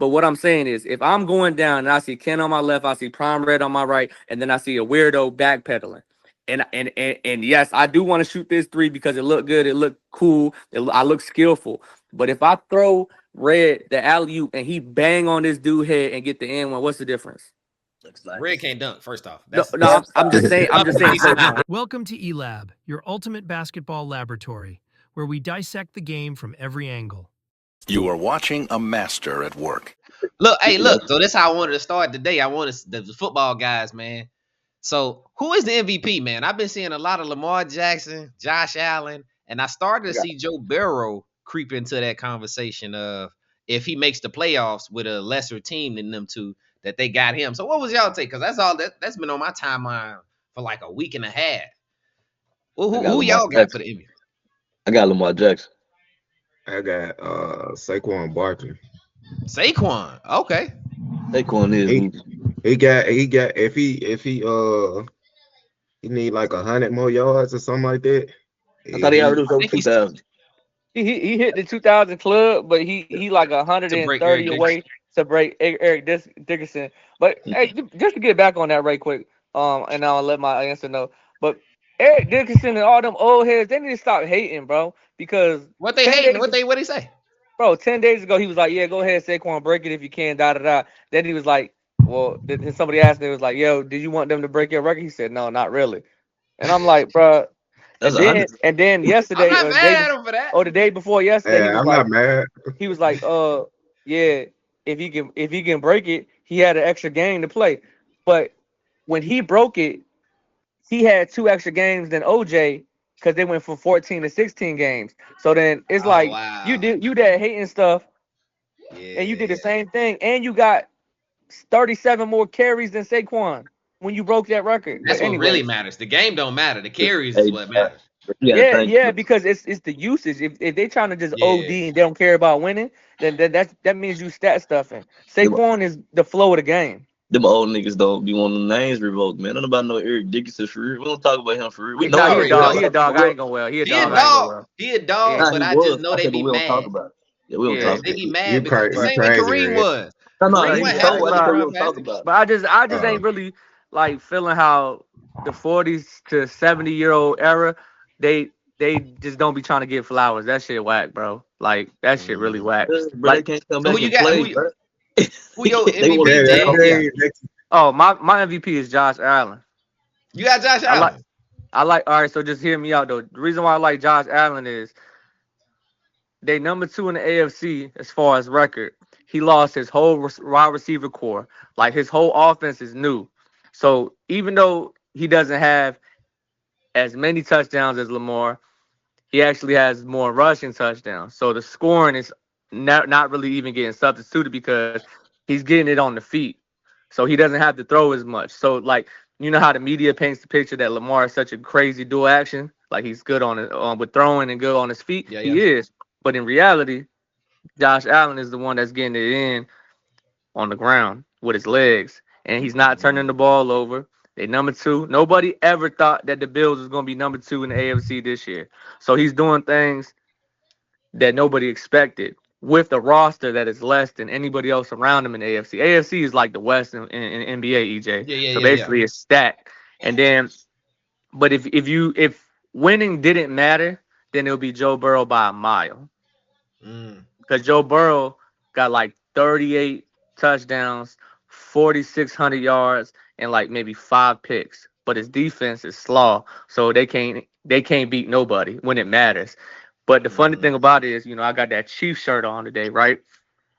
But what I'm saying is, if I'm going down and I see Ken on my left, I see Prime Red on my right, and then I see a weirdo backpedaling. And yes, I do want to shoot this three because it looked good, it looked cool, I look skillful. But if I throw Red the alley oop and he bang on this dude head and get the end one, what's the difference? Red can't dunk. First off, No, that's no, I'm just saying. I'm just saying. Welcome to eLab, your ultimate basketball laboratory, where we dissect the game from every angle. You are watching a master at work. Look. So that's how I wanted to start today. I wanted the football guys, man. So who is the MVP, man? I've been seeing a lot of Lamar Jackson, Josh Allen, and I started to see Joe Burrow creep into that conversation of if he makes the playoffs with a lesser team than them two, that they got him. So what was y'all take? Because that's been on my timeline for like a week and a half. Well, who y'all got for the MVP? I got Lamar Jackson. I got Saquon Barkley. Saquon, okay. Saquon is he got if he need like 100 more yards or something like that. I thought he already was over 2,000. He hit the 2,000 club, but he like 130 away to break Eric Dickerson. But hey, just to get back on that right quick, and I'll let my answer know. But Eric Dickerson and all them old heads, they need to stop hating, bro. Because what they hating? What he say? Bro, 10 days ago he was like, yeah, go ahead, Saquon, break it if you can, da. Then he was like, well, then somebody asked him, it was like, yo, did you want them to break your record? He said, no, not really. And I'm like, bro. And then yesterday, I'm not mad at him for that. Or the day before yesterday, I'm not mad. He was like, yeah, if he can break it, he had an extra game to play. But when he broke it, he had 2 extra games than OJ because they went from 14 to 16 games. So then it's wow. you that hating stuff, and you did the same thing, and you got 37 more carries than Saquon when you broke that record. That's what really matters. The game don't matter. The carries is what matters. Yeah, because it's the usage. If they trying to just OD and they don't care about winning, then that means you stat stuffing. Saquon is the flow of the game. Them old niggas don't be wanting names revoked, man. None about no Eric Dickerson for real. We don't talk about him for real. We know he a dog. I ain't going well. He a dog. He a dog, but I just know they be mad. Talk about it. Yeah, we don't talk about it. They be mad because the same way Kareem was. But I just ain't really like feeling how the 40s to 70-year-old era, they just don't be trying to get flowers. That shit whack, bro. Like that shit really whack. Like can't come back and play, bro. Who your MVP? Oh, my MVP is Josh Allen. You got Josh Allen? I like. All right, so just hear me out though. The reason why I like Josh Allen is they number 2 in the AFC as far as record. He lost his whole wide receiver core. Like his whole offense is new. So even though he doesn't have as many touchdowns as Lamar, he actually has more rushing touchdowns. So the scoring is not really even getting substituted because he's getting it on the feet. So he doesn't have to throw as much. So like, you know how the media paints the picture that Lamar is such a crazy dual action? Like he's good on it with throwing and good on his feet. Yeah. He is. But in reality, Josh Allen is the one that's getting it in on the ground with his legs. And he's not turning the ball over. They number 2. Nobody ever thought that the Bills was going to be number 2 in the AFC this year. So he's doing things that nobody expected with a roster that is less than anybody else around him in the AFC. AFC is like the West in NBA, EJ. So basically it's stacked. And then, but if winning didn't matter, then it'll be Joe Burrow by a mile. Because Joe Burrow got like 38 touchdowns, 4,600 yards, and like maybe 5 picks. But his defense is slaw, so they can't beat nobody when it matters. But the funny thing about it is, you know, I got that Chiefs shirt on today, right?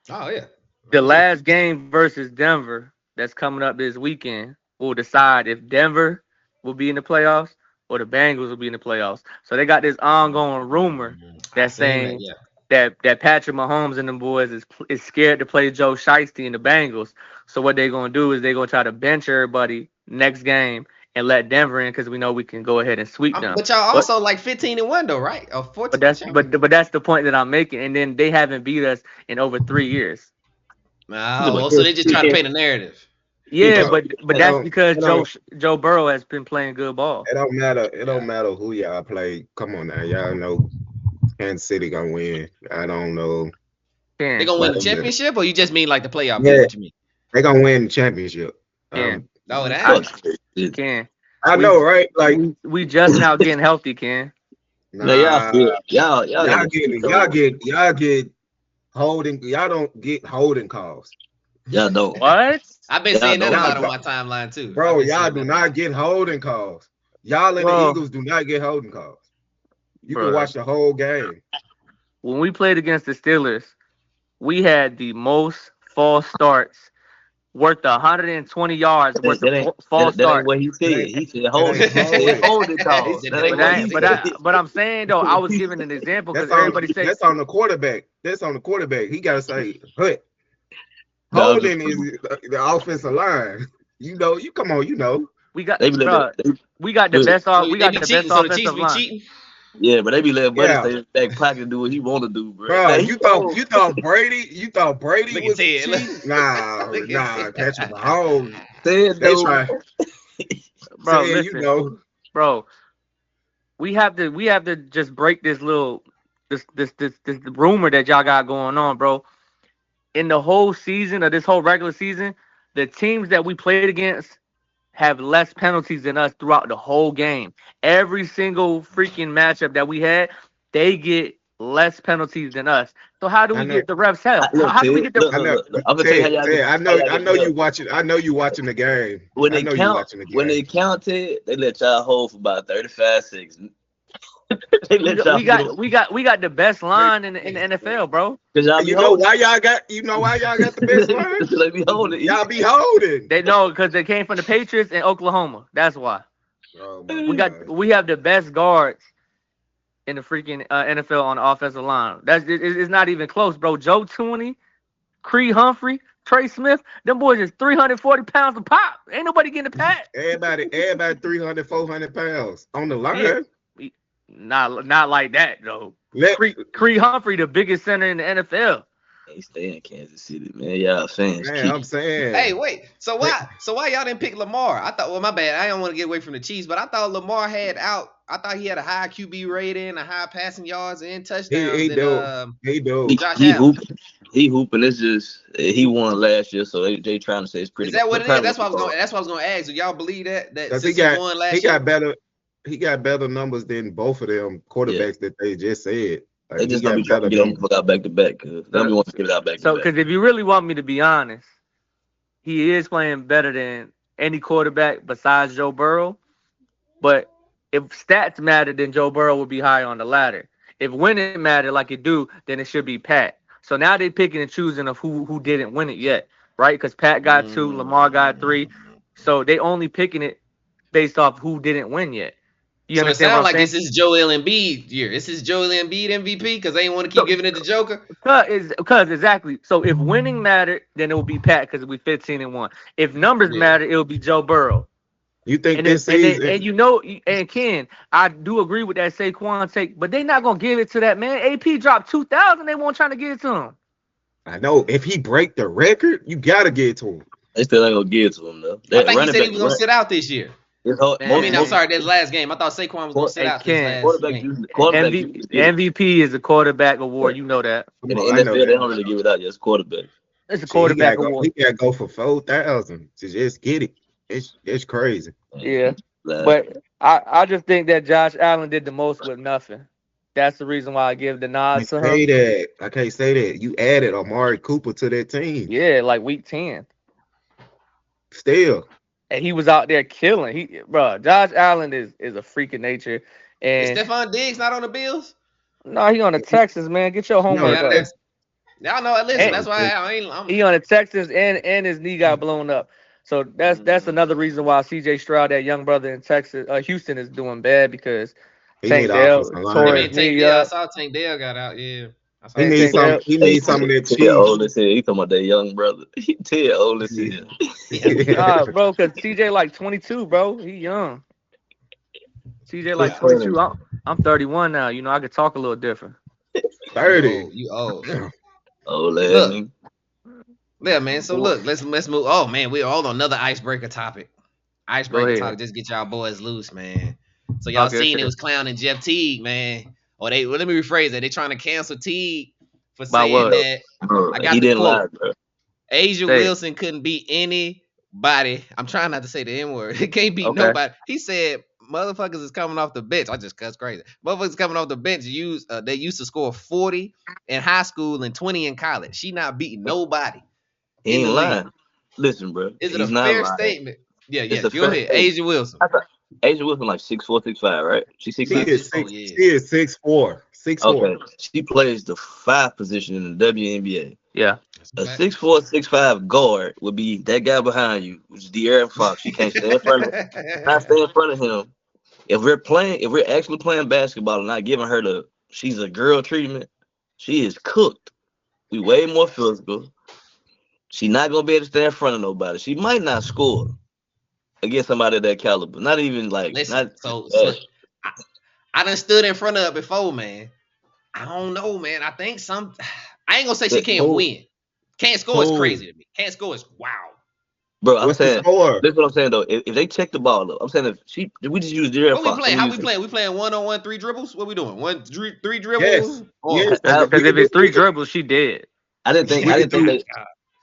Oh, yeah. The last game versus Denver that's coming up this weekend will decide if Denver will be in the playoffs or the Bengals will be in the playoffs. So they got this ongoing rumor that's saying that Patrick Mahomes and them boys is scared to play Joe Shiesty in the Bengals. So what they're going to do is they're going to try to bench everybody next game and let Denver in because we know we can go ahead and sweep them. But y'all also like 15-1 though, right? Or 14. But that's the point that I'm making. And then they haven't beat us in over 3 years. Oh, so they just try to paint a narrative. Yeah, but that's because Joe Burrow has been playing good ball. It don't matter. It don't matter who y'all play. Come on now, y'all know Kansas City gonna win. I don't know. They Ken, gonna win the Yeah. championship, or you just mean like the playoff Yeah. game? What you mean? They gonna win the championship. Ken, No, it I, ain't. Fuck it. Ken. I We know, right? Like, we just now getting healthy, Ken. Man, y'all nah, feel y'all got y'all the get cheat y'all code. get y'all get holding. Y'all don't get holding calls, Y'all don't. What? I've been Y'all saying that don't. about on Y'all my timeline too. I've bro. been Y'all saying do that not about. get holding calls. Y'all and the Bro, Eagles do not get holding calls. You can bro. watch the whole game. When we played against the Steelers, we had the most false starts, worth 120 yards worth That of ain't false that ain't starts. what he said. It ain't, He said it hold ain't it. He said holding. hold it He call. said That that ain't ain't But what what he he I, but said. I, said. but I'm saying though, I was giving an example because That's on everybody say, that's on the quarterback. That's on the quarterback. He gotta say, "Hut." No, I'm just Holding is the offensive line. You know, you come on, you know. we got, they be letting bro, we got the look, best So we they got be the best cheating. So the Chiefs offensive be line. cheating. yeah, but they be letting Buddy Yeah, stay in the back pocket and do what he want to do, bro. bro. Like he told You thought Brady Look at was Ted. Look, cheating? Nah, look at nah. Ted. Patrick Mahomes. said They though. try Bro, saying, you listen, know, bro, we have to just break this little this rumor that y'all got going on, bro. In the whole season of this whole regular season, the teams that we played against have less penalties than us throughout the whole game. Every single freaking matchup that we had, they get less penalties than us. So how do I we know, get the refs help? Look, How do we Ted, get the I know. look. I'm gonna tell you Ted, Ted, how y'all I get know the you help. watching. I know you watching the game. When I they know you count, watching the when game. they counted, they let y'all hold for about 35 seconds. They we let got y'all we got go we got the best They, line in the NFL, bro. because y'all be holding. you know why y'all got the best line? They be holding. Y'all be holding. They know because they came from the Patriots and Oklahoma. That's why. Oh my god. We have the best guards in the freaking NFL on the offensive line. It's not even close, bro. Joe Tooney, Creed Humphrey, Trey Smith, them boys is 340 pounds a pop. Ain't nobody getting a pat. Everybody 300, 400 pounds on the Yeah, line. not like that though. Let Creed Humphrey, the biggest center in the NFL. They stay in Kansas City, man. Y'all fans man, keep. I'm saying. Hey, wait. So why y'all didn't pick Lamar? I thought. Well, my bad. I don't want to get away from the Chiefs, but I thought Lamar had out. I thought he had a high QB rating, a high passing yards and touchdowns He than do. He do. Josh He Allen. hooping. He hooping. It's just he won last year, so they trying to say it's Is pretty that what it is? comparable. That's what I was going. That's what I was going to ask. Do y'all believe that Because since he won he last year? got better numbers than both of them Yeah, quarterbacks that they just said. they Like he just don't be got trying to better get on the numbers. fuck out back to back because they don't be So, want to give it out back to back. because if you really want me to be honest, he is playing better than any quarterback besides Joe Burrow. But if stats matter, then Joe Burrow would be high on the ladder. If winning matter like it do, then it should be Pat. So now they picking and choosing of who didn't win it yet, right? Because Pat got 2, Lamar got 3. So they only picking it based off who didn't win yet. You So it understand what sounds I'm like saying? this is Joel Embiid year. This is Joel Embiid MVP because they ain't want to keep giving it to Joker. Because exactly. So if winning mattered, then it would be Pat because we 15-1. If numbers Yeah. matter, it would be Joe Burrow. You think And this season? you know, and Ken, I do agree with that Saquon take, but they not gonna give it to that man. AP dropped 2,000. They won't trying to give it to him. I know if he break the record, you gotta get it to him. They still ain't gonna give it to him though. I That think he running said back, he was gonna sit out this year. it's hard, I mean, I'm Man, sorry, that last game. I thought Saquon was gonna sit hey out this Ken, last quarterback game. usually get it. MVP is a quarterback award. You know that. Come In the on, I know NFL, they that. don't really give it out just quarterback. It's a Shit, quarterback award. he gotta go for 4,000 to just get it. It's crazy. Yeah, Like, but I just think that Josh Allen did the most with nothing. That's the reason why I give the nod to him. I can't say that. You added Amari Cooper to that team. Yeah, like week 10. Still. And he was out there killing. Josh Allen is a freak of nature. Is And Stephon Diggs not on the Bills? no, he on the Texas, man. Get your No, homework Yeah, up. y'all know. Listen, And that's why I ain't. he on the Texas and his knee got blown up. So that's another reason why CJ Stroud, that young brother in Texas, Houston is doing bad because he need Tank an Dell offensive tore I line. his mean, Tank knee Dell. I up. saw Tank Dell got out. Yeah, I saw He And that. needs Tank Dell, some of that Ted cheese. old as hell. He talking about that young brother. Ted old as hell. bro, because CJ like 22, bro. He young. CJ like It's Yeah, funny. 22. I'm 31 now. You know, I could talk a little different. you 30. old. You old. Old ass Look, nigga. yeah, man. So look, let's move. Oh man, we're all on another icebreaker topic. Go Icebreaker ahead. talk. Just get y'all boys loose, man. So y'all Okay, seen it okay. was clowning Jeff Teague, man. Or let me rephrase that. They trying to cancel Teague for By saying what? that. Bro, I got he the didn't quote. lie, bro. Asia Say it. Wilson couldn't beat anybody. I'm trying not to say the N word. It can't beat Okay. nobody. He said, "Motherfuckers is coming off the bench." I just cuss crazy. Motherfuckers coming off the bench. They used to score 40 in high school and 20 in college. She not beating nobody He in the ain't league. lying. Listen, bro. Is it a He's not fair lying. statement? Yeah, It's a go fair ahead. statement. Asia Wilson. I thought Asia Wilson like 6'4", 6'5", right? She's She 6'5". is 6'4", 6. yeah. She is 6'4". 6'4". Okay. She plays the 5 position in the WNBA. Yeah. A 6'4", 6'5" guard would be that guy behind you, which is De'Aaron Fox. She can't stay in front of him. Not stay in front of him. If we're actually playing basketball and not giving her she's a girl treatment, she is cooked. We way more physical. She not gonna be able to stay in front of nobody. She might not score against somebody of that caliber. Not even like Listen, not. so I done stood in front of her before, man. I don't know, man. I think I ain't gonna say she can't win. Can't score is crazy to me. Can't score is wow. Bro, I'm What's the saying score? this is what I'm saying though. If they check the ball up, I'm saying if we just use De'Aaron What we Fox. playing? How we playing? We playing 1-on-1 3 dribbles? What we doing? Three dribbles? Yes. Or Yes. Because if it's 3 dribbles, she dead. I didn't think We they. can do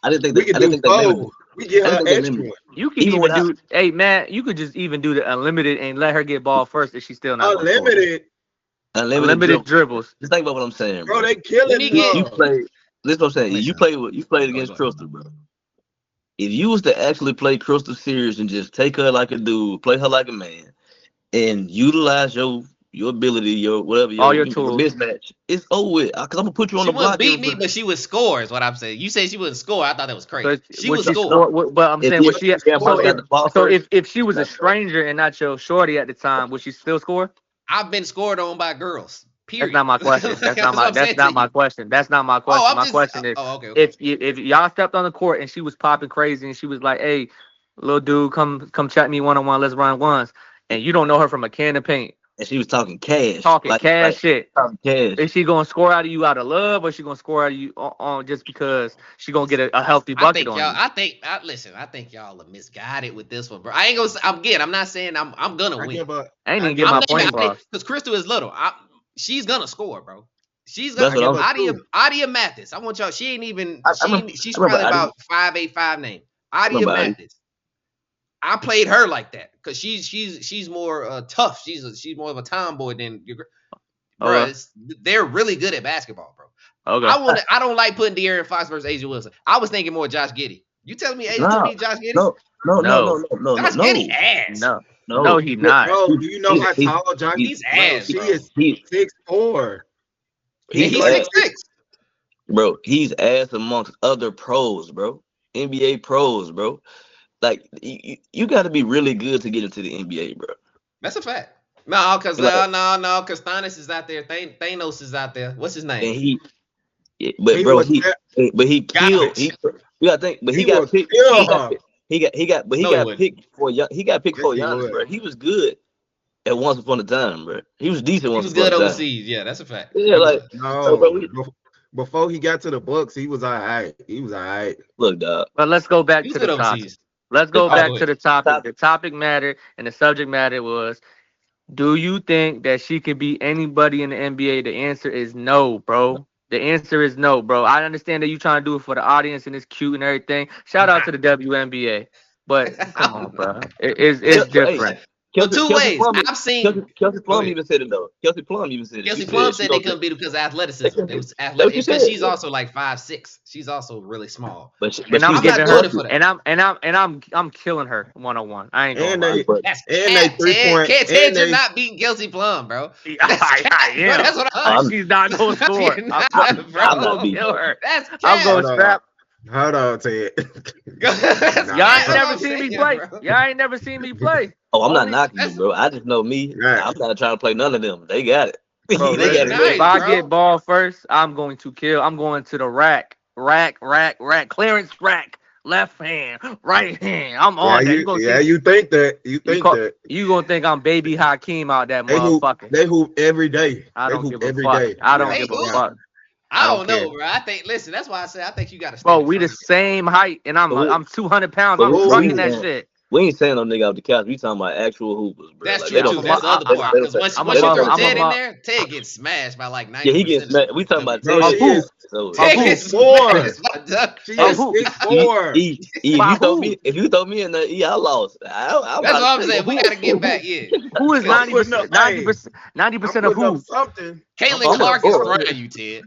I didn't think we can do they limited. 4. We get I her didn't think they extra limited. one. You can Even even without- do. Hey man, you could just even do the unlimited and let her get ball first if she's still not gonna score. Unlimited dribbles. Just think about what I'm saying, Bro, they killing You her. play. This is what I'm saying. Listen. You played against Crystal, bro. If you was to actually play Crystal serious and just take her like a dude, play her like a man, and utilize your ability, your whatever, All your your tools. mismatch, it's over with. Because I'm gonna put you on She the block. wouldn't beat me, but she would score. Is what I'm saying. You said she wouldn't score. I thought that was crazy. But She would would she score. score? But I'm If saying, you- would she? yeah, So got the ball first, if she was a that's stranger and not your shorty at the time, would she still score? I've been scored on by girls. Period. That's not my question. That's not what I'm saying to my you. question. That's not my question. I'm My just- question is, okay. if y'all stepped on the court and she was popping crazy and she was like, "Hey, little dude, come chat me 1-on-1. Let's run ones," and you don't know her from a can of paint, and she was talking cash, shit. talking cash. Is she gonna score out of you out of love, or she gonna score out of you on just because she gonna get a healthy bucket on you? I think y'all are misguided with this one, bro. I ain't gonna. I'm not saying I'm gonna win. I ain't even get my point across. Because Crystal is little. She's gonna score, bro. She's That's gonna. what I'm Adia Mathis. I want y'all. She ain't even. She's I remember probably about 5'8", 5'9". Adia Mathis. I played her like that because she's more tough. She's more of a tomboy than your bro. They're really good at basketball, bro. Okay. I don't like putting De'Aaron Fox versus Asia Wilson. I was thinking more Josh Giddey. You telling me Asia could beat Josh Giddey? No. Josh Giddey ass. No, he not. Bro, do you know how tall Josh? He's ass. She is 6'4". He's 6'6". Bro, he's ass amongst other pros, bro. NBA pros, bro. Like you got to be really good to get into the NBA, bro. That's a fact. No, because because Thanos is out there. Thanos is out there. What's his name? He killed. You gotta think, but he got picked. He got picked for Giannis, bro. He was good at once upon a time, bro. He was decent. He was good overseas. Yeah, that's a fact. Yeah, like before he got to the Bucks, he was all right. Look, dog. But let's go back to the topic. Overseas. Let's go back to the topic. The topic mattered, and the subject matter was, do you think that she can beat anybody in the NBA? The answer is no, bro. The answer is no, bro. I understand that you trying to do it for the audience and it's cute and everything. Shout out to the WNBA. But come on, bro. It's different. Two ways. I've seen Kelsey Plum even said it though. Kelsey Plum said they couldn't beat her because of athleticism. It was athletic. Because she's also like 5'6". She's also really small. And I'm giving her, and I'm killing her 1-on-1. I ain't going to lie. Can't say you're not beating Kelsey Plum, bro. I am. Bro, that's what I'm. She's not going to score. I'm going to kill her. I'm going to scrap. Hold on, Ted. Y'all ain't never seen me play. Y'all ain't never seen me play. Oh, I'm not knocking you, bro. I just know me. Right. I'm not trying to play none of them. They got it. Bro, they got it. If I get ball first, I'm going to kill. I'm going to the rack, clearance rack, left hand, right hand. I'm on that. You think that. You gonna think I'm baby Hakeem out that motherfucker. They hoop every day. I don't give a fuck. I don't give a fuck. I don't know, bro. I think. Listen, that's why I said I think you got to. Bro, we the same height, and I'm 200 pounds. I'm trucking that shit. We ain't saying no nigga out the couch. We talking about actual hoopers, bro. That's Like, true they don't. too. That's the other part. Because once you throw Ted in there, Ted gets smashed by like 90%. Yeah, he gets smashed. We talking about Bro, Ted. she is So, Ted who? gets Four. smashed by Duck. She is who? 6'4". If you throw me in the I lost. I'm That's about what I'm to saying. We got to get back. Yeah. Who is I'm putting up- 90% of putting up who? something. Caitlin Clark is frying you, Ted.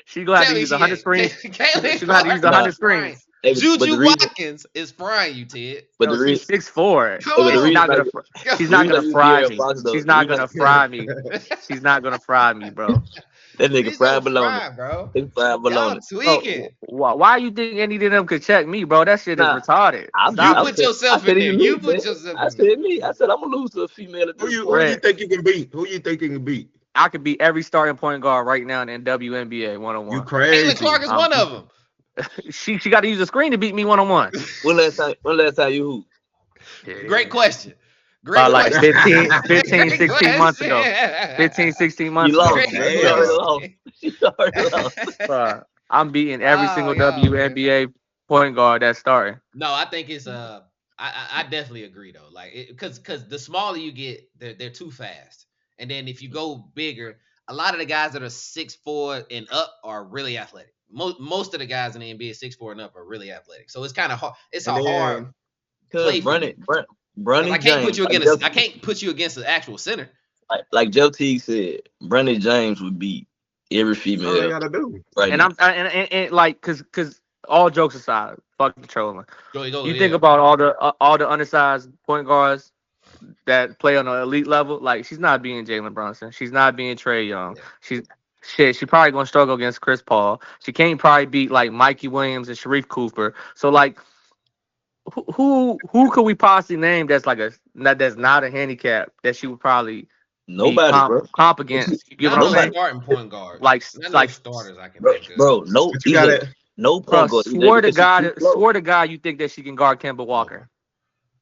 She gonna have Tell to me use she 100 ain't. screens. Caitlin She gonna have to use Clark 100 is frying. screens. Hey, but Juju the reason, Watkins is frying you, Ted. but No, the she's reason, 6'4". Come but the on. She's reason, not I, gonna. Come She's the not reason I gonna use fry De'Aaron me. Fox though, She's the not reason I gonna fry me. She's not gonna fry me, bro. that nigga He's fried so bologna. fried, bro. He fried Y'all bologna. tweaking. Bro, why you think any of them could check me, bro? That shit is Nah, retarded. I'm You Stop I put it. said, I yourself said in there. even You me, put man. yourself I in there. said me. I said I'm gonna lose to a female at Who this you point. think you can beat? Who you think you can beat? I could be every starting point guard right now in WNBA You 1-on-1. crazy. Caitlin Clark is one of them. She got to use a screen to beat me 1-on-1. When last time you hooped? Great question. Great About like question. 15, Great 16 months ago. question. 15, 16 You months lost, ago. Great man. You Damn. already lost. You already lost. Bro, I'm beating every Oh, single y'all, WNBA point guard that's starting. No, I think it's I definitely agree though. Like because the smaller you get, they're too fast. And then if you go bigger, a lot of the guys that are 6'4" and up are really athletic. Most of the guys in the NBA 6'4" and up are really athletic. So it's kind of hard. It's And a hard then play Cause for you. Bronny I can't put James, you like against Jeff, I can't put you against the actual center. like Jeff Teague said, Bronny James would beat every that's all they female gotta do. right And now. and like cause all jokes aside, fuck the trolling. Go, You yeah. think about all the undersized point guards that play on an elite level. Like she's not being Jalen Brunson. She's not being Trey Young. Yeah. She probably gonna struggle against Chris Paul. She can't probably beat like Mikey Williams and Sharif Cooper. So like who could we possibly name that's not a handicap that she would probably be Nobody, bro. comp against? You get Not what I'm no saying? starting point guards. Like Not no like starters I can Bro, think of. bro, no, But you gotta no bro, point guard. swear to Because she's too God, slow. swear to God, you think that she can guard Kemba Walker?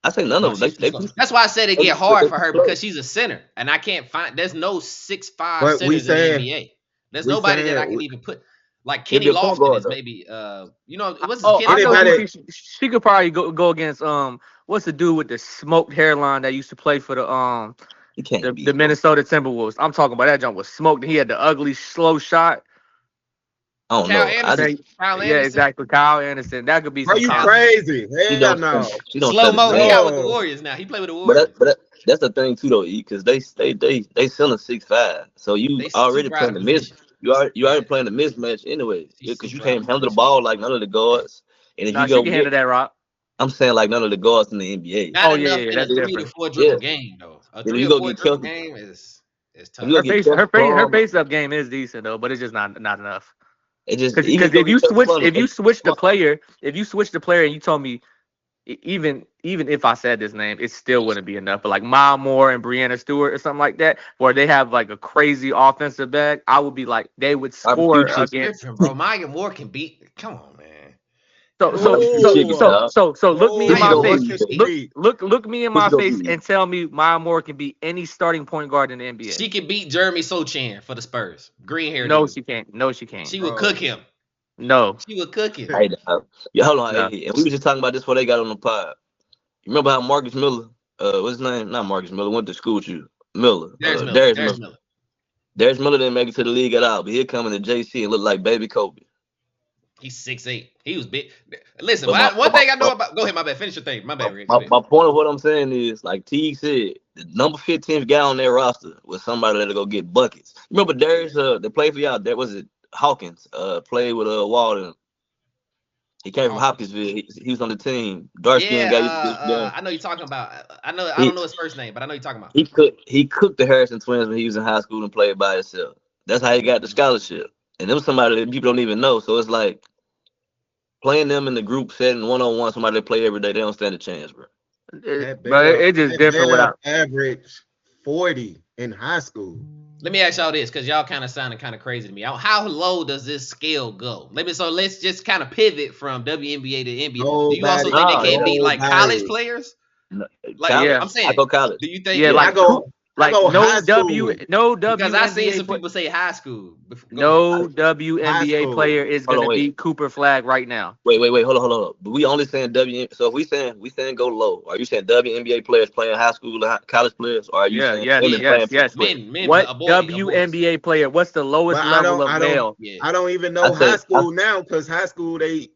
I say none No, of them. she's too slow. That's why I said it get hard for her because she's a center, and I can't find. There's no 6'5" But we centers in saying- the NBA. There's we nobody that I saying- can even put. Like He'll Kenny be a point Lofton guard, is though. maybe. What's his Oh, kid? I know Anybody- she could probably go against what's the dude with the smoked hairline that used to play for He can't beat the Minnesota Timberwolves. I'm talking about that jump was smoked. He had the ugly slow shot. I don't Kyle know. Anderson. Kyle Yeah, Anderson. exactly. Kyle Anderson. That could be Bro, some you comp. crazy. She Hell don't, no. she don't Slow set mo. the He zone. out with the Warriors now. He played with the But Warriors. that's the thing too though, because they selling 6'5", so you They already super out playing of the miss. position. You already playing the mismatch anyways, She's because you super out can't of handle the position. ball like none of the guards. And if Nah, you she go, can handle that, Rock. I'm saying like none of the guards in the NBA. Not Oh, yeah, enough yeah, in a that's 3 to different. 4 dribble Yeah. game though. A Then 3 you or go 4 get dribble Kelsey. game is tough. You go Her get face, Kelsey her Plum. face up game is decent though, but it's just not enough. It just Because even if you switch the Plum, player, and you told me even if I said this name, it still wouldn't be enough. But like Mile Moore and Brianna Stewart or something like that, where they have like a crazy offensive back, I would be like they would score Barbecue chicken. against. Different, bro. Maya Moore can beat. Come on, man. So look me in Maya my Moore face. can beat. Look me in my Who's gonna face beat you? and tell me Maya Moore can beat any starting point guard in the NBA. She can beat Jeremy Sochan for the Spurs. Green hair. No, dude. she can't. No, she can't. She would Bro. cook him. No. She would cook him. Hey, yeah, hold on. No. Hey, and we were just talking about this before they got on the pod. You remember how Marcus Miller, what's his name? Not Marcus Miller, went to school with you. Miller. Darius Miller. Darius Darius Miller. Miller. Darius Miller didn't make it to the league at all, but he'll come into JC and look like baby Kobe. He's 6'8". He was big. Listen, But one thing I know about. Go ahead, my bad. Finish your thing. My bad, Rick. Go My ahead. point of what I'm saying is, like Teague said, the number 15th guy on their roster was somebody that'll go get buckets. Remember Darius, that played for y'all, that was it Hawkins, played with Walden. He came from Hopkinsville. He was on the team. Dark skin guy. I know you're talking about. I don't know his first name, but I know you're talking about. He cooked the Harrison twins when he was in high school and played by himself. That's how he got the scholarship. And them somebody that people don't even know. So it's like playing them in the group setting 1-on-1, somebody that play every day, they don't stand a chance, bro. It's just different without average 40 in high school. Let me ask y'all this, because y'all kind of sounding kind of crazy to me. How low does this scale go? Let's just kind of pivot from WNBA to NBA. Do you also think they can't beat like college players? No, Like college? I'm saying, I go college. do you think? Yeah, like Like go no high school. Because I seen WNBA some people say high school. no WNBA school. player is Hold on, gonna wait. beat Cooper Flag right now. Wait, hold on. But we only saying So if we saying go low, are you saying WNBA players playing high school, college players, or are you saying women playing? Yes. Men, What a boy, WNBA player? What's the lowest But level of male? Yeah. I don't even know high school now because high school they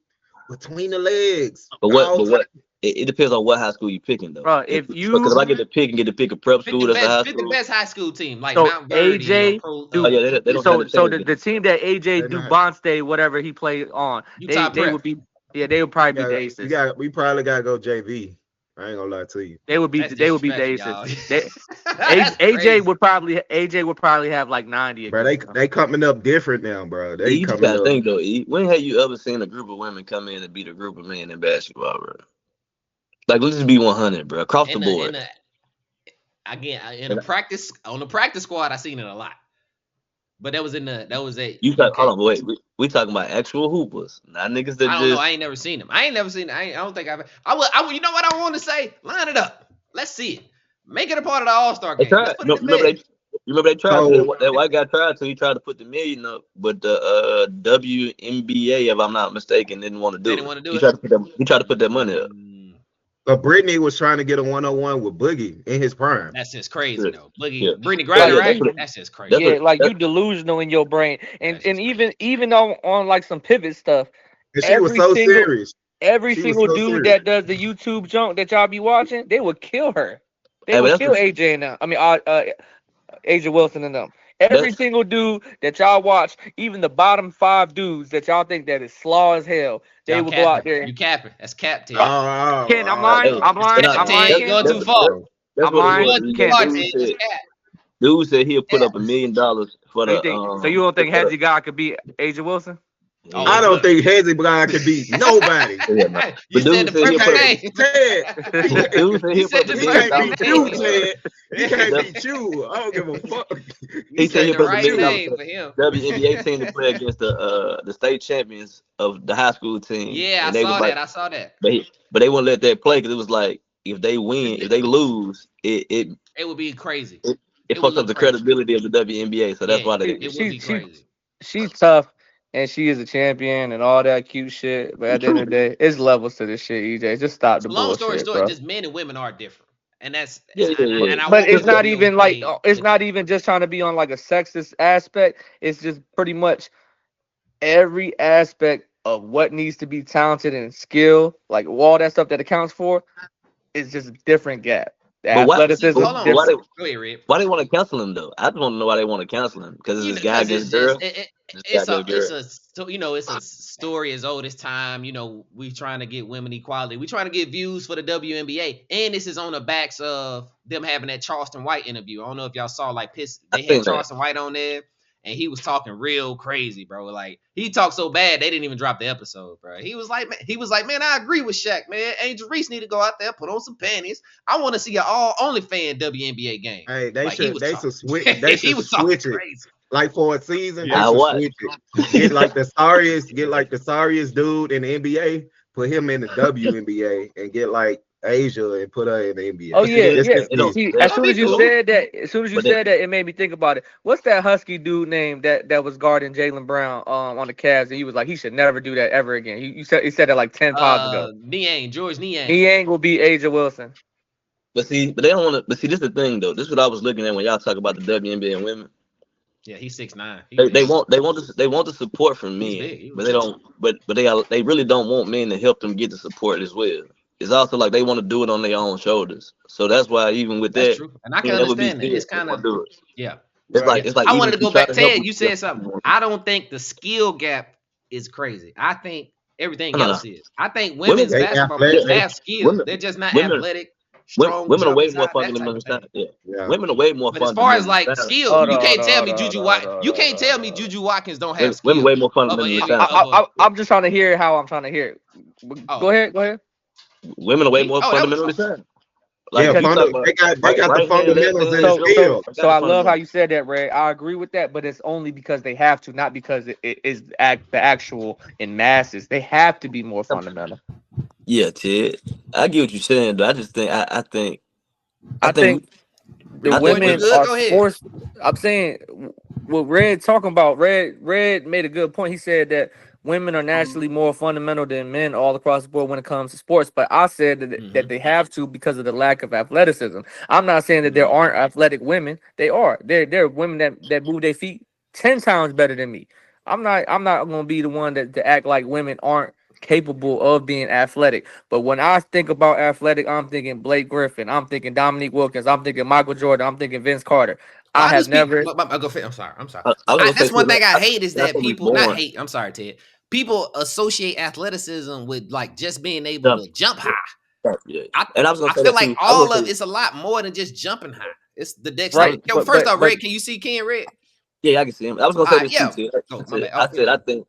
between the legs. But what? It depends on what high school you picking though. Bro, Because if I get to pick a prep school that's a high Pick school. the best high school team, like So Mount Verdi. AJ, they don't so have the the team that AJ Dubonste, whatever he played on, they would be they would probably be the Aces. We probably gotta go JV. I ain't gonna lie to you. They would be the Aces. AJ would probably have like 90. Bro, they coming up different now, bro. You just gotta think though. When have you ever seen a group of women come in and beat a group of men in basketball, bro? Like, let's just be 100, bro. Across the board. On the practice squad, I seen it a lot. But that was hold on, wait. We talking about actual hoopers, not niggas that I don't know. I ain't never seen them. I don't think I will. You know what I want to say? Line it up. Let's see it. Make it a part of the All-Star game. Remember they tried to. That white guy tried to. He tried to put the million up, but the WNBA, if I'm not mistaken, didn't want to do it. He tried to put that money up. But Brittany was trying to get a 1-on-1 with Boogie in his prime. That's just crazy, though. Brittany Griner, right? That's just crazy. You delusional in your brain, and even on like some pivot stuff. And she was so serious. Every single dude that does the YouTube junk that y'all be watching, they would kill her. They would kill AJ and them. I mean, AJ Wilson and them. Every single dude that y'all watch, even the bottom 5 dudes that y'all think that is slaw as hell, they will go out there. You capping? That's cap, Ken. Ken, I'm lying. You're going too far. I'm lying. Dude said he'll put up $1 million for the. So you don't think Hezzy God could beat AJ Wilson? I don't think Hezzy God could beat nobody. You said the perfect name. Dude said he'll put $1 million. He can't beat you. I don't give a fuck. He said he'll put $1 million for him. WNBA team to play against the state champions of the high school team. Yeah, I saw that. But they won't let that play because it was like if they lose, it would be crazy. It fucks up the credibility of the WNBA. So that's why they. It would be crazy. She's tough. And she is a champion and all that cute shit. But at the end of the day, it's levels to this shit, EJ. Just stop the bullshit, long story short, bro. just men and women are different. And that's... But it's not even like... It's not even just trying to be on like a sexist aspect. It's just pretty much every aspect of what needs to be talented and skill, like all that stuff that accounts for, is just a different gap. Athleticism. Why they want to cancel him though? I just want to know why they want to cancel him because it's this guy against girl. It's a story as old as time. We trying to get women equality. We trying to get views for the WNBA, and this is on the backs of them having that Charleston White interview. I don't know if y'all saw they had Charleston White on there. And he was talking real crazy, bro. Like he talked so bad they didn't even drop the episode, bro. He was like, man, I agree with Shaq, man. Angel Reese need to go out there, put on some panties. I want to see an all only fan WNBA game. Hey, they should switch. He was switch it. Crazy. Like for a season, switch it. Get like the sorriest dude in the NBA, put him in the WNBA, and get like Asia and put her in the NBA. Oh yeah. See, as soon as you said that, it made me think about it. What's that husky dude name that was guarding Jaylen Brown on the Cavs, and he was like he should never do that ever again. He said that like 10 pods ago. George Niang. Niang will be Asia Wilson. But they don't want to. But see, this is the thing though. This is what I was looking at when y'all talk about the WNBA and women. Yeah, he's 6'9". They want the support from men, but they don't. But they really don't want men to help them get the support as well. It's also like they want to do it on their own shoulders. So that's why even with that's that, true. And I can understand that. It's kind of yeah. It's like I wanted to go back. Ted, you said something. I don't think the skill gap is crazy. I think everything else is. I think women's basketball players have skill. They're just not athletic. Strong, women are way more fun than men. Yeah. Women are way more fun. But as far as like skill, you can't tell me Juju Watkins. You can't tell me Juju Watkins don't have skill. Women way more fun than men. I'm just trying to hear how I'm trying to hear it. Go ahead. Women are way more fundamentally sound. Like, they got the fundamentals in the field. So I love how you said that, Ray. I agree with that, but it's only because they have to, not because it is the actual in masses. They have to be more fundamental. Yeah, Ted. I get what you're saying, but I just think I think The My point, you women good? are Go ahead. forced. I'm saying what Red talking about. Red made a good point. He said that women are naturally more fundamental than men all across the board when it comes to sports. But I said that they have to because of the lack of athleticism. I'm not saying that there aren't athletic women. They are. There are women that move their feet 10 times better than me. I'm not gonna be the one to act like women aren't capable of being athletic. But when I think about athletic, I'm thinking Blake Griffin, I'm thinking Dominique Wilkins, I'm thinking Michael Jordan, I'm thinking Vince Carter. I Why do have people? never. I'm sorry. I'm sorry. I was gonna say That's one too, thing I hate is that's that what we people not born. hate. I'm sorry, Ted. People associate athleticism with like just being able Jump. to jump high. Yeah. I, And I was gonna I say feel that like too. all of it's a lot more than just jumping high. It's the dexterity. Right, Yo, first off, Red, can you see Ken Red? Yeah, I can see him. I was gonna All say right, this too, yeah. Ted. Oh, my bad. Oh,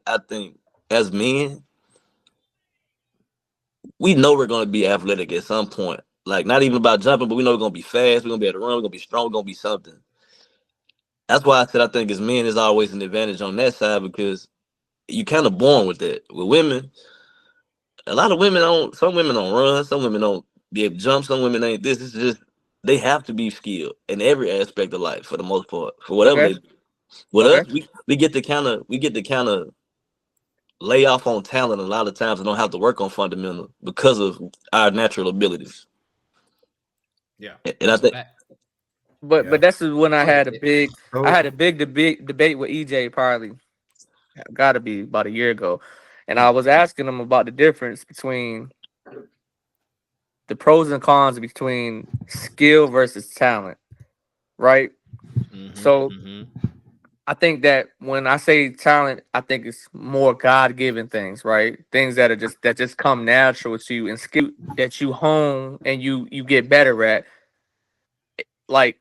I think as men, we know we're gonna be athletic at some point. Like not even about jumping, but we know we're gonna be fast, we're gonna be able to run, we're gonna be strong, we're gonna be something. That's why I said I think as men is always an advantage on that side because you kind of born with that. With women, a lot of women don't. Some women don't run. Some women don't be able to jump. Some women ain't. This is just they have to be skilled in every aspect of life for the most part. For whatever okay, they do. With okay. us, we get to kind of lay off on talent a lot of times and don't have to work on fundamental because of our natural abilities. yeah. And I think But that's when I Go ahead, had a Ted. big I So, had a big debate with EJ probably got to be about a year ago, and I was asking him about the difference between the pros and cons between skill versus talent, right? So I think that when I say talent, I think it's more God given things, right? Things that just come natural to you, and skill that you hone and you get better at. Like,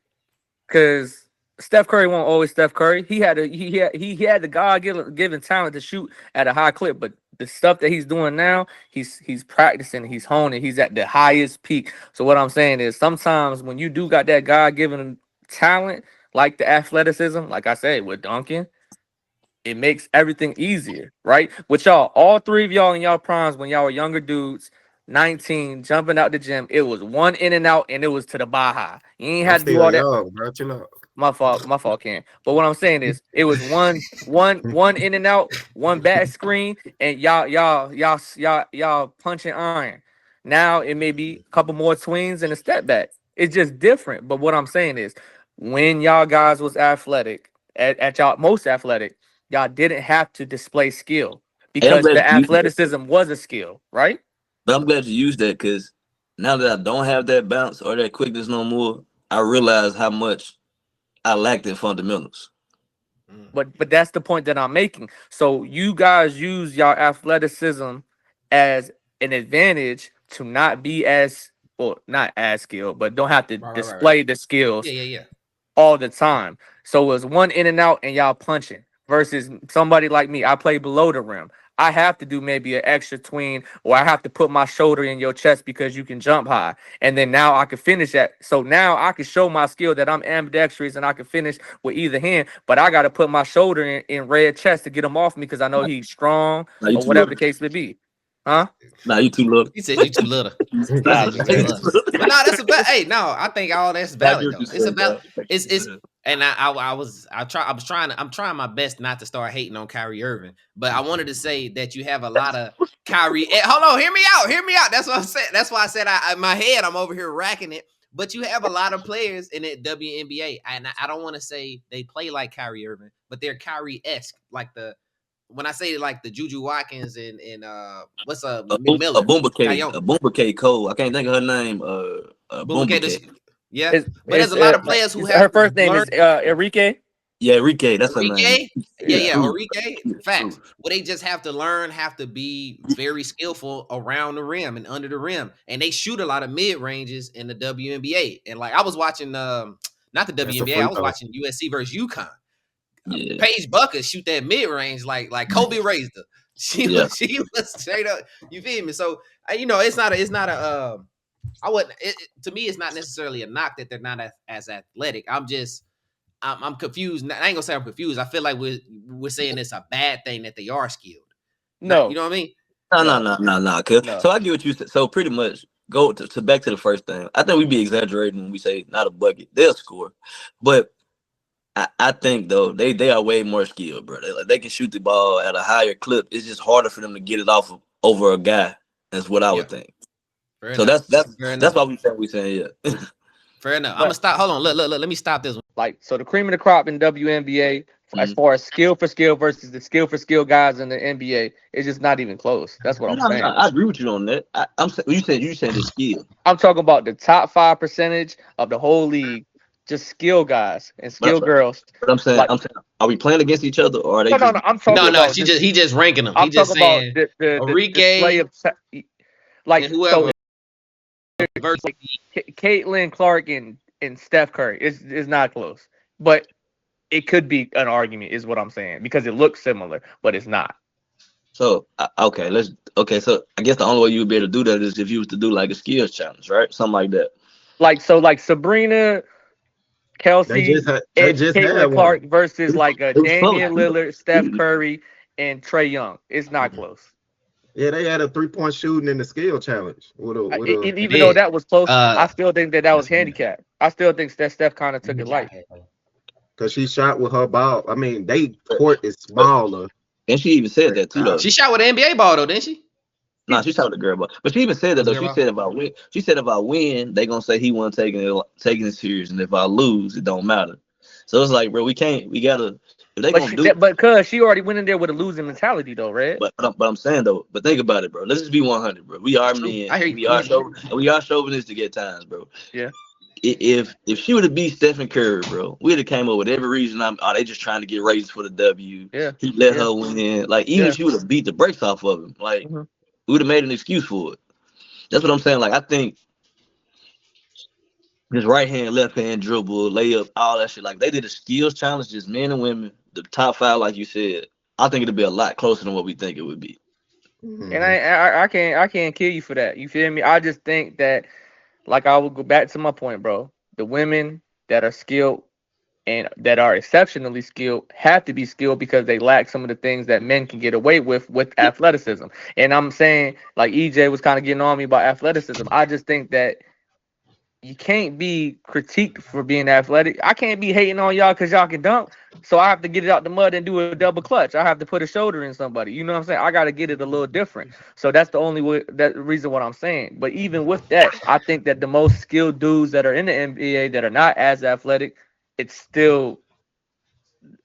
cause Steph Curry won't always Steph Curry. He had the God given talent to shoot at a high clip, but the stuff that he's doing now, he's practicing, he's honing, he's at the highest peak. So what I'm saying is sometimes when you do got that God given talent, like the athleticism, like I said with Duncan, it makes everything easier, right? With y'all, all three of y'all in y'all primes when y'all were younger dudes, 19, jumping out the gym, it was one in and out, and it was to the Baja. You ain't I'm had to do still all that. young, bro. Chill out. My fault, Ken. But what I'm saying is, it was one in and out, one back screen, and y'all punching iron. Now it may be a couple more swings and a step back. It's just different. But what I'm saying is, when y'all guys was athletic, at y'all most athletic, y'all didn't have to display skill and I'm because glad the you used that. athleticism was a skill, right? But I'm glad you used that because now that I don't have that bounce or that quickness no more, I realize how much I lacked in fundamentals. But that's the point that I'm making. So you guys use your athleticism as an advantage to not be as well, not as skilled, but don't have to Right. display the skills Yeah. all the time. So it's one in and out and y'all punching versus somebody like me. I play below the rim. I have to do maybe an extra tween, or I have to put my shoulder in your chest because you can jump high. And then now I can finish that. So now I can show my skill that I'm ambidextrous and I can finish with either hand. But I got to put my shoulder in red chest to get him off me because I know he's strong Now you or too whatever the little. case may be. Huh? Now you too little. He said you too little. He said you too You little. too little. But no, that's a bad. Hey, no, I think all that's I get valid what you though. It's a said, valid. dog. It's and I'm trying my best not to start hating on Kyrie Irving, but I wanted to say that you have a lot of Kyrie. Hold on, hear me out. That's what I'm saying. That's why I said in my head I'm over here racking it. But you have a lot of players in the WNBA, and I don't want to say they play like Kyrie Irving, but they're Kyrie-esque. Like when I say like the Juju Watkins and what's McMillan, A Boomba K Cole. I can't think of her name. Boomba Boomba K. K. Yeah, It's, but there's it's, a lot of players who her have to first name learn. is Enrique. Yeah, Enrique. That's her name. Enrique, yeah, True. Enrique. Facts. True. Well, they just have to learn, have to be very skillful around the rim and under the rim, and they shoot a lot of mid ranges in the WNBA. And like I was watching, not the That's a WNBA, I free was throw. watching USC versus UConn. Yeah. Paige Buckers shoot that mid range like Kobe raised her. Yeah. She was straight up. You feel me? So it's not a. I wouldn't. To me, it's not necessarily a knock that they're not as athletic. I'm confused. I ain't gonna say I'm confused. I feel like we're saying it's a bad thing that they are skilled. Not, you No, know what I mean? No. no, So no. I get what you said. So pretty much go to back to the first thing. I think we be exaggerating when we say not a bucket. They'll score, but I think though they are way more skilled, bro. They can shoot the ball at a higher clip. It's just harder for them to get it off over a guy. That's what I would think. Fair So enough. that's why we saying yeah. Fair enough. I'm gonna stop. Hold on. Look. Let me stop this one. Like, so the cream of the crop in WNBA, as far as skill for skill versus the skill for skill guys in the NBA, it's just not even close. That's what I'm saying. I agree with you on that. I'm saying you said the skill. I'm talking about the top 5% of the whole league, just skill guys and skill girls. But I'm saying, are we playing against each other or are they? No, I'm talking about. He just ranking them. I'm he just saying about the Enrique, like and whoever. versus Caitlin Clark and Steph Curry. It's not close, but it could be an argument, is what I'm saying, because it looks similar, but it's not. So so I guess the only way you would be able to do that is if you was to do like a skills challenge, right? Something like that. Like Sabrina, Kelsey, and Caitlin Clark versus like a Damian Lillard, Steph Curry, and Trae Young. It's not close. Yeah, they had a 3-point shooting in the skill challenge. Even though that was close, I still think that was handicapped. I still think that Steph kind of took it light. Because she shot with her ball. I mean, they court is smaller. And she even said that too, though. She shot with an NBA ball, though, didn't she? Nah, she shot with the girl ball. But she even said that, though. She said if I win, they going to say he wasn't taking it serious. And if I lose, it don't matter. So it's like, bro, we got to. But cuz she already went in there with a losing mentality, though, Red. But I'm saying, though, but think about it, bro. Let's just be 100, bro. We are men. We are chauvinistic at times, bro. Yeah. If she would have beat Stephen Curry, bro, we'd have came up with every reason. They just trying to get ratings for the W. Yeah. He let her win. Like, even if she would have beat the brakes off of him, like, we would have made an excuse for it. That's what I'm saying. Like, I think this right hand, left hand dribble, layup, all that shit. Like, they did a skills challenge, just men and women, the top 5, like you said. I think it'd be a lot closer than what we think it would be. And I can't kill you for that. You feel me? I just think that, like, I will go back to my point, bro. The women that are skilled and that are exceptionally skilled have to be skilled because they lack some of the things that men can get away with athleticism. And I'm saying, like, EJ was kind of getting on me about athleticism. I just think that you can't be critiqued for being athletic. I can't be hating on y'all because y'all can dunk. So I have to get it out the mud and do a double clutch. I have to put a shoulder in somebody. You know what I'm saying? I got to get it a little different. So that's the only way, that reason what I'm saying. But even with that, I think that the most skilled dudes that are in the NBA that are not as athletic, it's still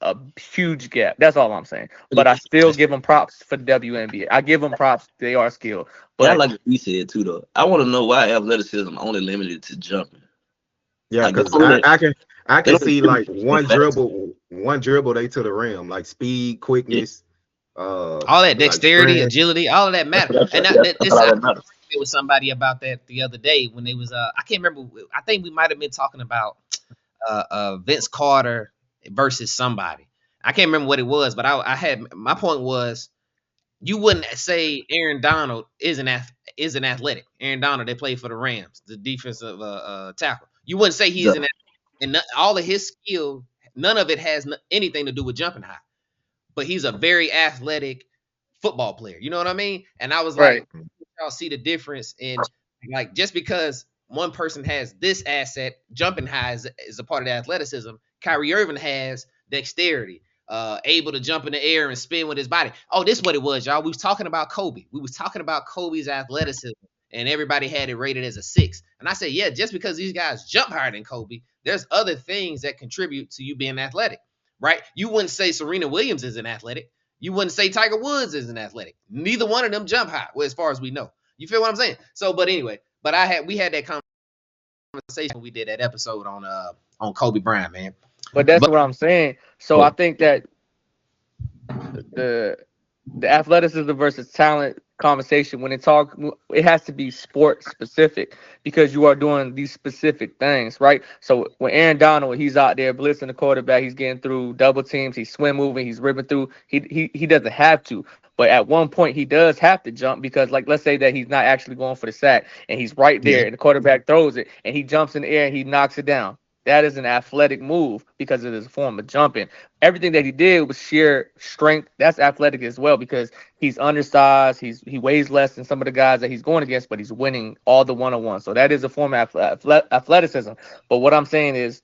a huge gap. That's all I'm saying. But I still give them props for the WNBA. I give them props. They are skilled. But I like what he said too, though. I want to know why athleticism only limited to jumping. Yeah, because I can see like one dribble they to the rim, like speed, quickness, all that dexterity, like agility, all of that matters. And I with somebody about that the other day when they was I can't remember. I think we might have been talking about Vince Carter versus somebody. I can't remember what it was, but I had my point was you wouldn't say Aaron Donald isn't athletic. Aaron Donald, they played for the Rams, the defensive tackle. You wouldn't say he's an athletic. And all of his skill, none of it has anything to do with jumping high. But he's a very athletic football player. You know what I mean? And I was like, y'all see the difference in, like, just because one person has this asset, jumping high is a part of the athleticism. Kyrie Irving has dexterity, able to jump in the air and spin with his body. Oh, this is what it was, y'all. We was talking about Kobe. We was talking about Kobe's athleticism, and everybody had it rated as a 6. And I said, yeah, just because these guys jump higher than Kobe, there's other things that contribute to you being athletic, right? You wouldn't say Serena Williams isn't athletic. You wouldn't say Tiger Woods isn't athletic. Neither one of them jump high, well, as far as we know. You feel what I'm saying? So, but anyway, we had that conversation when we did that episode on Kobe Bryant, man. But that's what I'm saying. So I think that the athleticism versus talent conversation, when it has to be sport specific because you are doing these specific things, right? So when Aaron Donald, he's out there blitzing the quarterback, he's getting through double teams, he's swim moving, he's ripping through. He doesn't have to. But at one point, he does have to jump because, like, let's say that he's not actually going for the sack and he's right there and the quarterback throws it and he jumps in the air and he knocks it down. that is an athletic move because it is a form of jumping. Everything that he did was sheer strength. That's athletic as well because he's undersized. He weighs less than some of the guys that he's going against, but he's winning all the one-on-one. So that is a form of athleticism. But what I'm saying is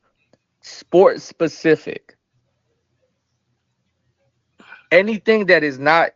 sport specific. Anything that is not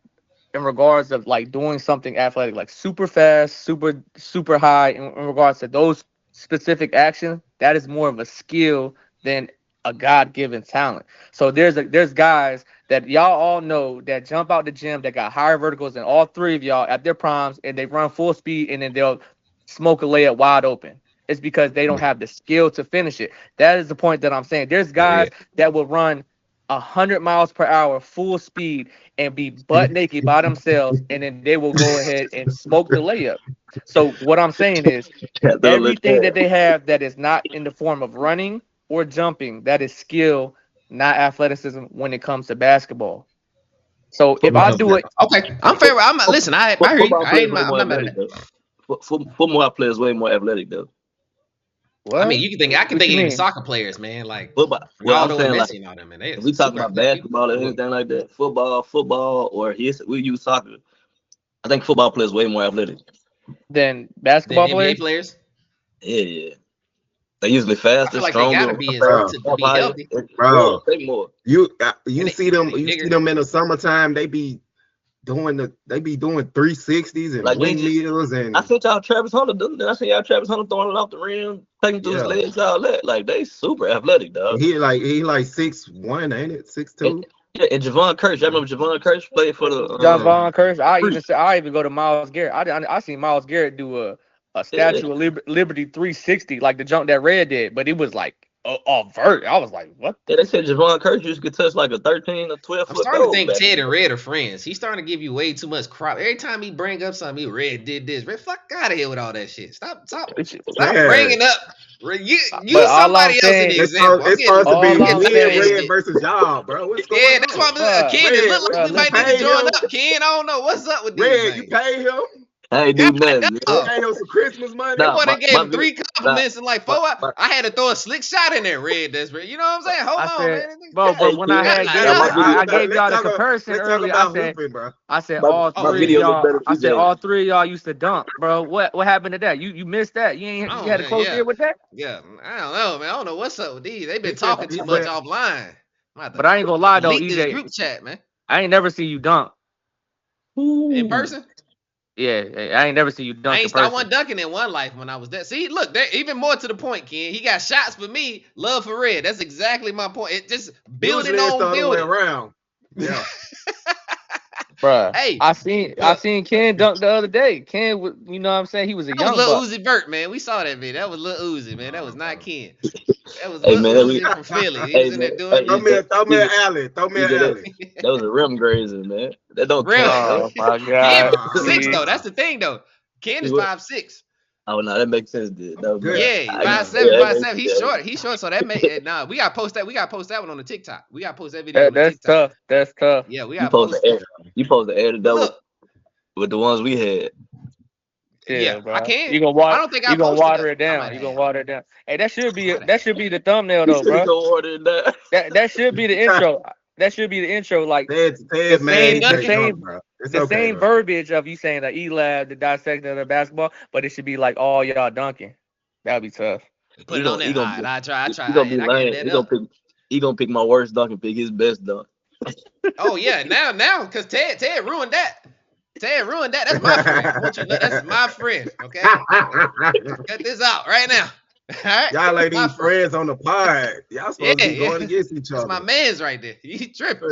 in regards of like doing something athletic, like super fast, super high, in regards to those specific actions, that is more of a skill than a God-given talent. So there's guys that y'all all know that jump out the gym that got higher verticals than all three of y'all at their primes, and they run full speed, and then they'll smoke a layup wide open. It's because they don't have the skill to finish it. That is the point that I'm saying. There's guys that will run 100 miles per hour full speed and be butt naked by themselves, and then they will go ahead and smoke the layup. So what I'm saying is everything that they have that is not in the form of running or jumping, that is skill, not athleticism when it comes to basketball. So if I do it, okay, I'm fair. Listen. I hear you. I'm not mad at that. Football players way more athletic though. what? I mean, I can think of even soccer players, man. Like Football. Well, I'm saying like, and all them, man. if we talk about basketball or anything like that, football, or we use soccer. I think football players way more athletic Then basketball NBA players. Yeah. They're usually faster, I feel like stronger. they gotta be to be healthy. Bro, More. you see them in the summertime. They be doing 360s and like windmills and I sent y'all Travis Hunter. I sent y'all Travis Hunter throwing it off the rim, taking through his legs, all that. Like they super athletic, dog. He like 6'1", ain't it? 6'2". Yeah, and Javon Curse. I remember Javon Curse played for the Javon Curse. I even go to Myles Garrett. I seen Myles Garrett do a Statue of Liberty 360 like the jump that Red did, but it was like a vert. I was like, what? Yeah, they said Javon Curse could touch like a 13 or 12 I'm foot starting goal, to think man. Ted and Red are friends. He's starting to give you way too much crap. Every time he bring up something, Red did this. Red, fuck out of here with all that shit. Stop bringing up. You somebody else in the example. It's supposed to be Red versus y'all, bro. What's going on? That's why I'm saying, Ken, it look like we might need to join up. Ken, I don't know what's up with Red. these. You pay him. I ain't do nothing. You pay him some Christmas money. That boy gave him 3 compliments in like 4 hours. I had to throw a slick shot in there, Red. That's Red. You know what I'm saying? Hold on, man. But when I gave y'all the comparison earlier, I said all three of y'all used to dunk, bro. What happened to that? You missed that. You had a close ear with that? Yeah, I don't know, man. I don't know what's up with these. They've been talking too much offline. But I ain't gonna lie though, EJ. Group chat, man. I ain't never see you dunk in person. Yeah, I ain't never seen you dunk. I went dunking in one life when I was there. See, look, there even more to the point, Ken. He got shots for me, love for Red. That's exactly my point. It just building on building. Around. Yeah. Bruh, hey, I seen Ken dunk the other day. Ken, you know what I'm saying? He was a young Lil buck. Uzi Vert, man. We saw that video. That was Lil Uzi, man. That was not Ken. That was Lil Uzi from Philly. He was in there doing Throw me an alley. That was a rim grazer, man. That don't count. Oh my God. Ken 6 though. That's the thing though. Ken is 5'6". Oh no, that makes sense, dude. Yeah, 5'7". He's short. So that make it. Nah, we gotta post that. We gotta post that one on the TikTok. We gotta post that video. That's tough. That's tough. Yeah, we gotta post that. You post the air to double with the ones we had. Yeah, bro. I can. You gonna water? I don't think you gonna water it down. You gonna water it down. Hey, that should be the thumbnail though, bro. That should be the intro. That should be the intro. Like the same verbiage of you saying the E-Lab, the dissecting of the basketball, but it should be like all y'all dunking. That'd be tough. Put it on there. I try. He gonna pick my worst dunk and pick his best dunk. Oh yeah, now, because Ted ruined that. Ted ruined that. That's my friend. That's my friend. Okay, cut this out right now. All right? Y'all like these friends on the pod. Y'all supposed to be going against each other. That's my man's right there. You tripping.